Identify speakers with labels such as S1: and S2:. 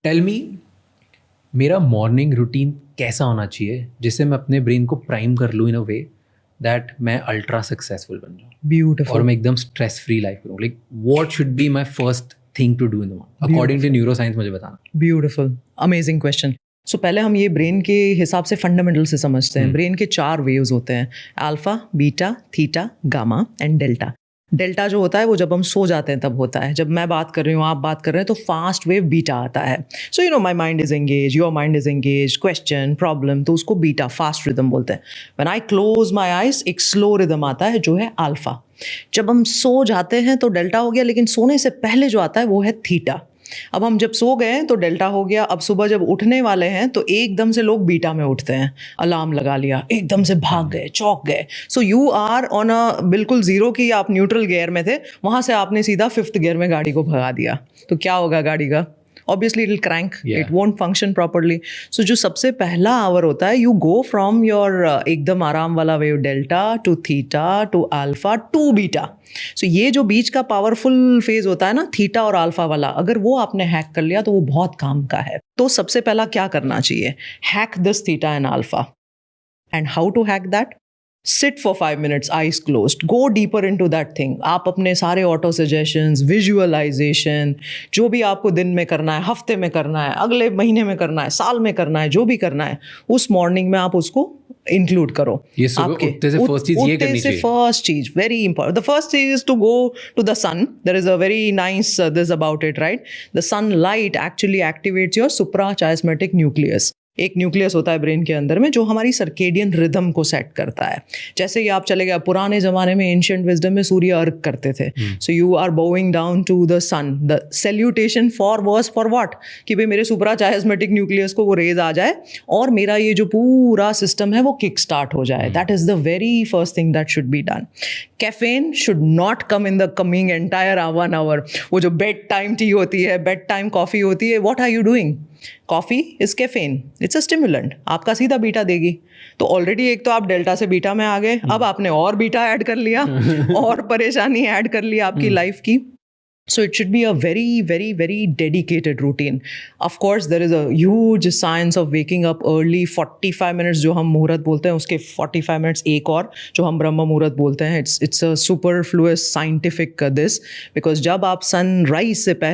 S1: Tell me, मेरा morning routine कैसा होना चाहिए जिससे मैं अपने ब्रेन को प्राइम कर लूँ इन अ वे दैट मैं अल्ट्रा सक्सेसफुल बन जाऊँ और
S2: ब्यूटिफुल
S1: मैं एकदम स्ट्रेस फ्री लाइफ करूँ. Like what should be my first thing to do in the morning according to neuroscience. मुझे बताना.
S2: Beautiful amazing question. सो पहले हम ये ब्रेन के हिसाब से फंडामेंटल से समझते हैं. ब्रेन के 4 वेव्स होते हैं, alpha, beta, theta, gamma and delta. Delta जो होता है वो जब हम सो जाते हैं तब होता है. जब मैं बात कर रही हूँ, आप बात कर रहे हैं, तो फास्ट वेव बीटा आता है. So you know my mind is engage, your mind is engage, question, problem, तो उसको बीटा, फास्ट रिदम बोलते हैं. When I close my eyes, एक स्लो रिदम आता है जो है अल्फा. जब हम सो जाते हैं तो डेल्टा हो गया, लेकिन सोने से पहले जो आता है वो है थीटा. अब हम जब सो गए तो डेल्टा हो गया. अब सुबह जब उठने वाले हैं तो एकदम से लोग बीटा में उठते हैं. अलार्म लगा लिया, एकदम से भाग गए, चौंक गए. So you are on a बिल्कुल जीरो की, आप न्यूट्रल गियर में थे, वहां से आपने सीधा 5th गियर में गाड़ी को भगा दिया. तो क्या होगा गाड़ी का? Obviously it will crank, it won't function properly. So जो सबसे पहला आवर होता है, you go from your एकदम आराम वाला wave delta to theta to alpha to beta. So ये जो बीच का पावरफुल फेज होता है ना, थीटा और अल्फा वाला, अगर वो आपने हैक कर लिया तो वो बहुत काम का है. तो सबसे पहला क्या करना चाहिए? Hack this theta and alpha. And how to hack that? Sit for 5 minutes, eyes closed. Go deeper into that thing. आप अपने सारे ऑटो सजेशंस, विजुअलाइजेशन, जो भी आपको दिन में करना है, हफ्ते में करना है, अगले महीने में करना है, साल में करना है, जो भी करना है, उस मॉर्निंग में आप उसको इंक्लूड करो.
S1: ये सुबह उठते से फर्स्ट चीज ये करनी चाहिए.
S2: फर्स्ट चीज वेरी इंपॉर्टेंट. द फर्स्ट चीज is to go to the sun. There is a very nice this about it, right? The sunlight actually activates your suprachiasmatic nucleus. एक न्यूक्लियस होता है ब्रेन के अंदर में जो हमारी सर्केडियन रिदम को सेट करता है. जैसे ही आप चले गए, पुराने ज़माने में एंशिएंट विजडम में सूर्य अर्घ करते थे. So you are bowing down to the sun. The salutation for what? कि भाई मेरे सुप्राचायस्मेटिक न्यूक्लियस को वो रेज आ जाए और मेरा ये जो पूरा सिस्टम है वो किक स्टार्ट हो जाए. That is the very first thing that should be done. Caffeine should not come in the coming entire 1 hour. वो जो बेड टाइम टी होती है, बेड टाइम कॉफ़ी होती है, what are you doing? Coffee is caffeine, it's a stimulant, आपका सीधा beta देगी. तो ऑलरेडी एक तो आप डेल्टा से बीटा में आ गए, अब आपने और बीटा ऐड कर लिया और परेशानी ऐड कर ली आपकी लाइफ की. So it should be a very, very, very dedicated routine. Of course, there is a huge science of waking up early. 45 minutes जो हम मुहूर्त बोलते हैं, उसके 45 minutes एक और जो हम ब्रह्म मुहूर्त बोलते हैं. It's a superfluous scientific this, because जब आप सनराइज से पहले